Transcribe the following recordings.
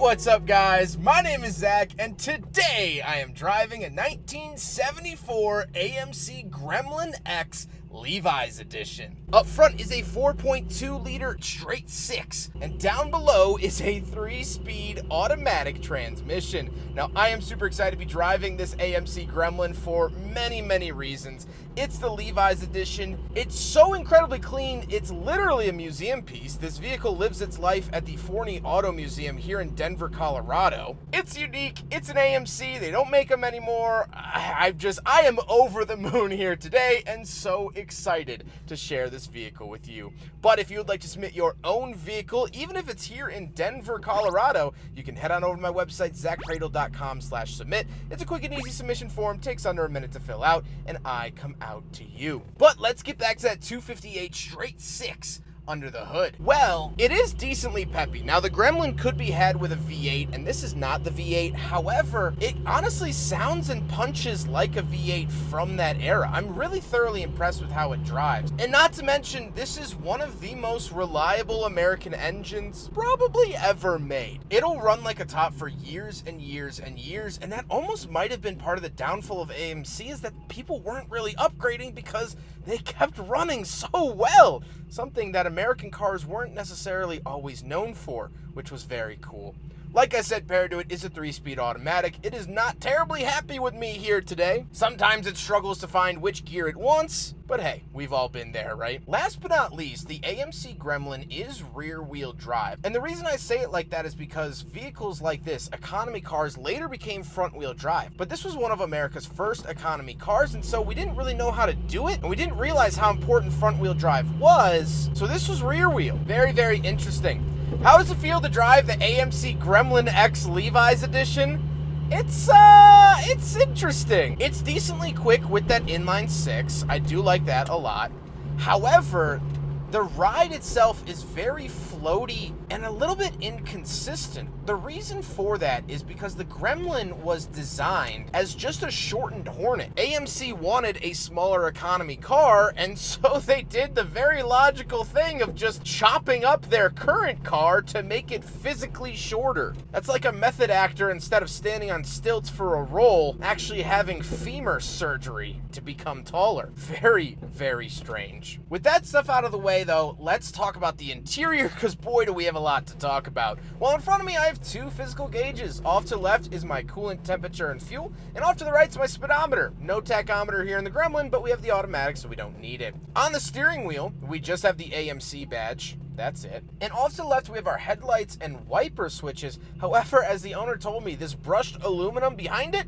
What's up, guys? My name is Zack, and today I am driving a 1974 AMC Gremlin X Levi's edition. Up front is a 4.2-liter straight six, and down below is a 3-speed automatic transmission. Now, I am super excited to be driving this AMC Gremlin for many reasons. It's the Levi's edition. It's so incredibly clean, it's literally a museum piece. This vehicle lives its life at the Forney Auto Museum here in Denver, Colorado. It's unique, it's an AMC, they don't make them anymore. I am over the moon here today and so excited to share this vehicle with you. But if you would like to submit your own vehicle, even if it's here in Denver, Colorado, you can head on over to my website, zackcradle.com/submit. It's a quick and easy submission form, takes under a minute to fill out, and I come out to you. But let's get back to that 258 straight six under the hood. Well, it is decently peppy. Now, the Gremlin could be had with a V8, and this is not the V8. However, it honestly sounds and punches like a V8 from that era. I'm really thoroughly impressed with how it drives. And not to mention, this is one of the most reliable American engines probably ever made. It'll run like a top for years and years and years, and that almost might have been part of the downfall of AMC, is that people weren't really upgrading because they kept running so well. Something that American cars weren't necessarily always known for, which was very cool. Like I said, paired to it is a 3-speed automatic. It is not terribly happy with me here today. Sometimes it struggles to find which gear it wants, but hey, we've all been there, right? Last but not least, the AMC Gremlin is rear-wheel drive. And the reason I say it like that is because vehicles like this, economy cars, later became front-wheel drive. But this was one of America's first economy cars, and so we didn't really know how to do it, and we didn't realize how important front-wheel drive was, so this was rear-wheel. Very interesting. How does it feel to drive the AMC Gremlin X Levi's edition? It's interesting. It's decently quick with that inline six. I do like that a lot. However, the ride itself is very floaty and a little bit inconsistent. The reason for that is because the Gremlin was designed as just a shortened Hornet. AMC wanted a smaller economy car, and so they did the very logical thing of just chopping up their current car to make it physically shorter. That's like a method actor, instead of standing on stilts for a role, actually having femur surgery to become taller. Very strange. With that stuff out of the way, though, let's talk about the interior, because boy do we have a lot to talk about. Well, in front of me I have 2 physical gauges. Off to the left is my coolant temperature and fuel, and off to the right is my speedometer. No tachometer here in the Gremlin, but we have the automatic, so we don't need it. On the steering wheel, we just have the AMC badge. That's it. And off to the left, we have our headlights and wiper switches. However, as the owner told me, this brushed aluminum behind it,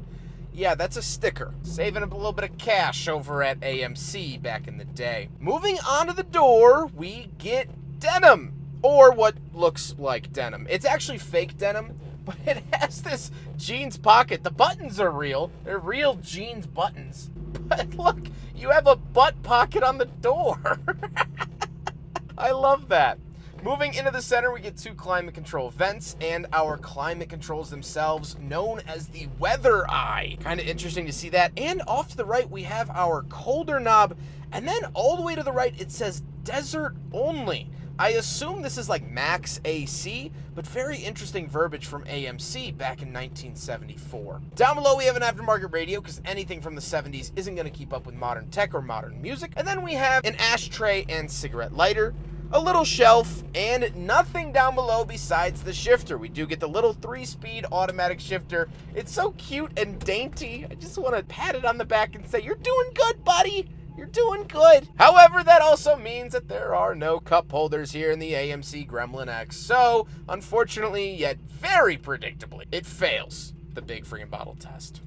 yeah, that's a sticker. Saving up a little bit of cash over at AMC back in the day. Moving on to the door, we get denim, or what looks like denim. It's actually fake denim, but it has this jeans pocket. The buttons are real. They're real jeans buttons. But look, you have a butt pocket on the door. I love that. Moving into the center, we get 2 climate control vents and our climate controls themselves, known as the weather eye. Kind of interesting to see that. And off to the right, we have our colder knob. And then all the way to the right, it says desert only. I assume this is like max AC, but very interesting verbiage from AMC back in 1974. Down below, we have an aftermarket radio, because anything from the 70s isn't going to keep up with modern tech or modern music. And then we have an ashtray and cigarette lighter, a little shelf, and nothing down below besides the shifter. We do get the little 3-speed automatic shifter. It's so cute and dainty. I just want to pat it on the back and say, "You're doing good, buddy. You're doing good." However, that also means that there are no cup holders here in the AMC Gremlin X. So, unfortunately, yet very predictably, it fails the big freaking bottle test.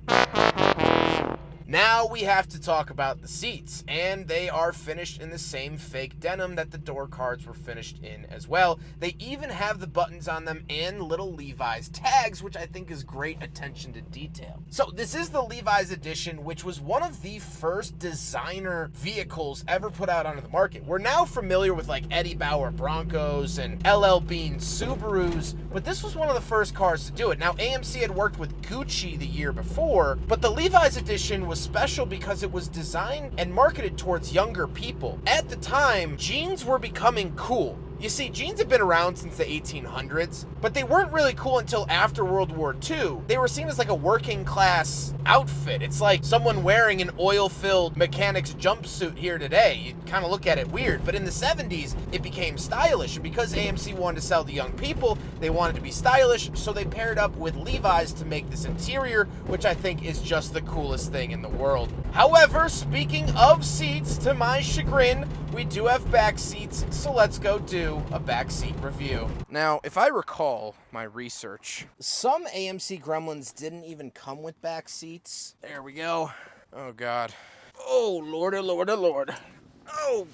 Now we have to talk about the seats, and they are finished in the same fake denim that the door cards were finished in as well. They even have the buttons on them and little Levi's tags, which I think is great attention to detail. So this is the Levi's edition, which was one of the first designer vehicles ever put out onto the market. We're now familiar with like Eddie Bauer Broncos and LL Bean Subarus, but this was one of the first cars to do it. Now AMC had worked with Gucci the year before, but the Levi's edition was special because it was designed and marketed towards younger people. At the time, jeans were becoming cool. You see, jeans have been around since the 1800s, but they weren't really cool until after World War II. They were seen as like a working class outfit. It's like someone wearing an oil-filled mechanic's jumpsuit here today. You kind of look at it weird, but in the 70s, it became stylish. And because AMC wanted to sell to young people, they wanted to be stylish, so they paired up with Levi's to make this interior, which I think is just the coolest thing in the world. However, speaking of seats, to my chagrin, we do have back seats, so let's go do a back seat review. Now, if I recall my research, some AMC Gremlins didn't even come with back seats. There we go. Oh, God. Oh, Lord, oh, Lord, oh, Lord. Oh.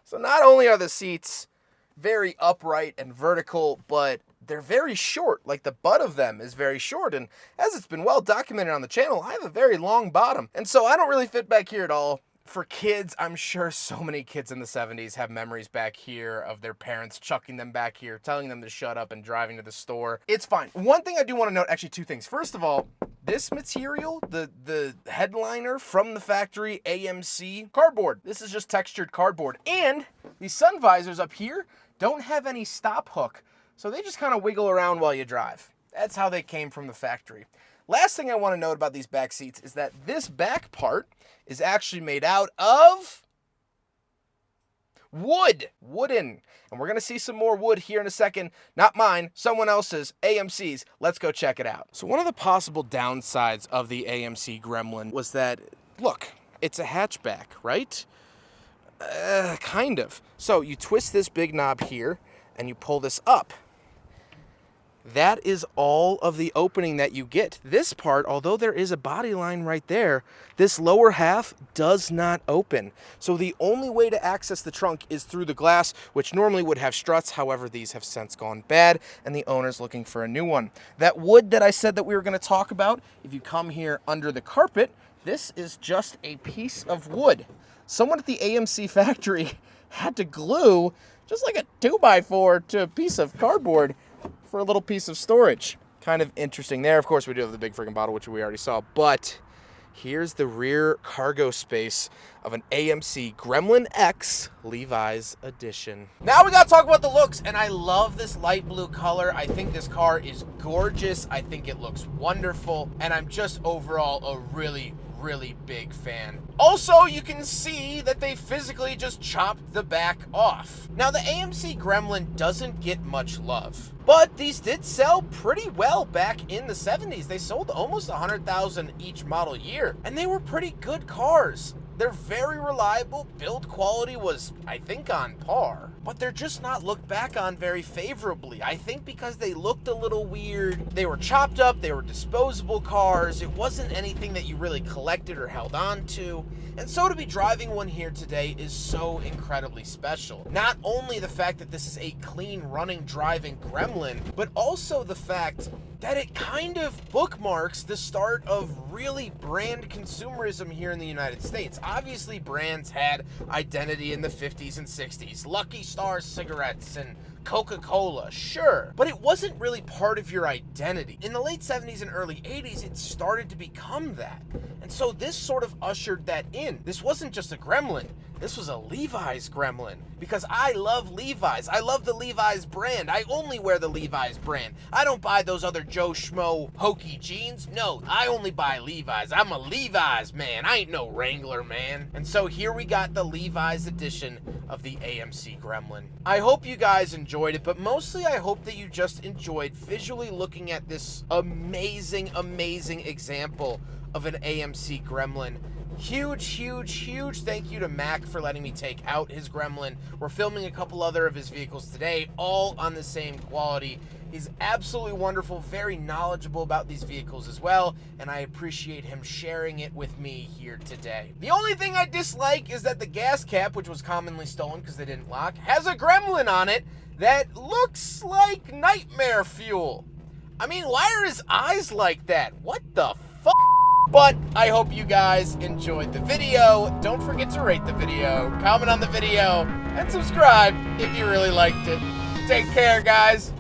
So not only are the seats very upright and vertical, but they're very short. Like, the butt of them is very short, and as it's been well documented on the channel, I have a very long bottom, and so I don't really fit back here at all. For kids, I'm sure so many kids in the 70s have memories back here of their parents chucking them back here, telling them to shut up and driving to the store. It's fine. One thing I do want to note, actually two things. First of all, this material, the headliner from the factory, AMC, cardboard. This is just textured cardboard. And these sun visors up here don't have any stop hook, so they just kind of wiggle around while you drive. That's how they came from the factory. Last thing I want to note about these back seats is that this back part is actually made out of wood. Wooden. And we're going to see some more wood here in a second. Not mine, someone else's, AMC's. Let's go check it out. So one of the possible downsides of the AMC Gremlin was that, look, it's a hatchback, right? Kind of. So you twist this big knob here and you pull this up. That is all of the opening that you get. This part, although there is a body line right there, this lower half does not open. So the only way to access the trunk is through the glass, which normally would have struts. However, these have since gone bad, and the owner's looking for a new one. That wood that I said that we were going to talk about, if you come here under the carpet, this is just a piece of wood. Someone at the AMC factory had to glue just like a 2x4 to a piece of cardboard for a little piece of storage. Kind of interesting there. Of course, we do have the big freaking bottle, which we already saw, but here's the rear cargo space of an AMC Gremlin X Levi's edition. Now we gotta talk about the looks, and I love this light blue color. I think this car is gorgeous. I think it looks wonderful, and I'm just overall a really big fan. Also, you can see that they physically just chopped the back off. Now, the AMC Gremlin doesn't get much love, but these did sell pretty well back in the 70s. They sold almost 100,000 each model year, and they were pretty good cars. They're very reliable. Build quality was, I think, on par, but they're just not looked back on very favorably. I think because they looked a little weird. They were chopped up. They were disposable cars. It wasn't anything that you really collected or held on to. And so to be driving one here today is so incredibly special. Not only the fact that this is a clean running driving Gremlin, but also the fact that it kind of bookmarks the start of really brand consumerism here in the United States. Obviously, brands had identity in the 50s and 60s. Lucky Star cigarettes and Coca-Cola, sure, but it wasn't really part of your identity. In the late 70s and early 80s, it started to become that. And so this sort of ushered that in. This wasn't just a Gremlin. This was a Levi's Gremlin, because I love Levi's. I love the Levi's brand. I only wear the Levi's brand. I don't buy those other Joe Schmo hokey jeans. No, I only buy Levi's. I'm a Levi's man. I ain't no Wrangler man. And so here we got the Levi's edition of the AMC Gremlin. I hope you guys enjoyed it, but mostly I hope that you just enjoyed visually looking at this amazing example of an AMC Gremlin. Huge thank you to Mac for letting me take out his Gremlin. We're filming a couple other of his vehicles today, all on the same quality. He's absolutely wonderful, very knowledgeable about these vehicles as well, and I appreciate him sharing it with me here today. The only thing I dislike is that the gas cap, which was commonly stolen because they didn't lock, has a Gremlin on it that looks like nightmare fuel. I mean, why are his eyes like that? What the fuck? But I hope you guys enjoyed the video. Don't forget to rate the video, comment on the video, and subscribe if you really liked it. Take care, guys.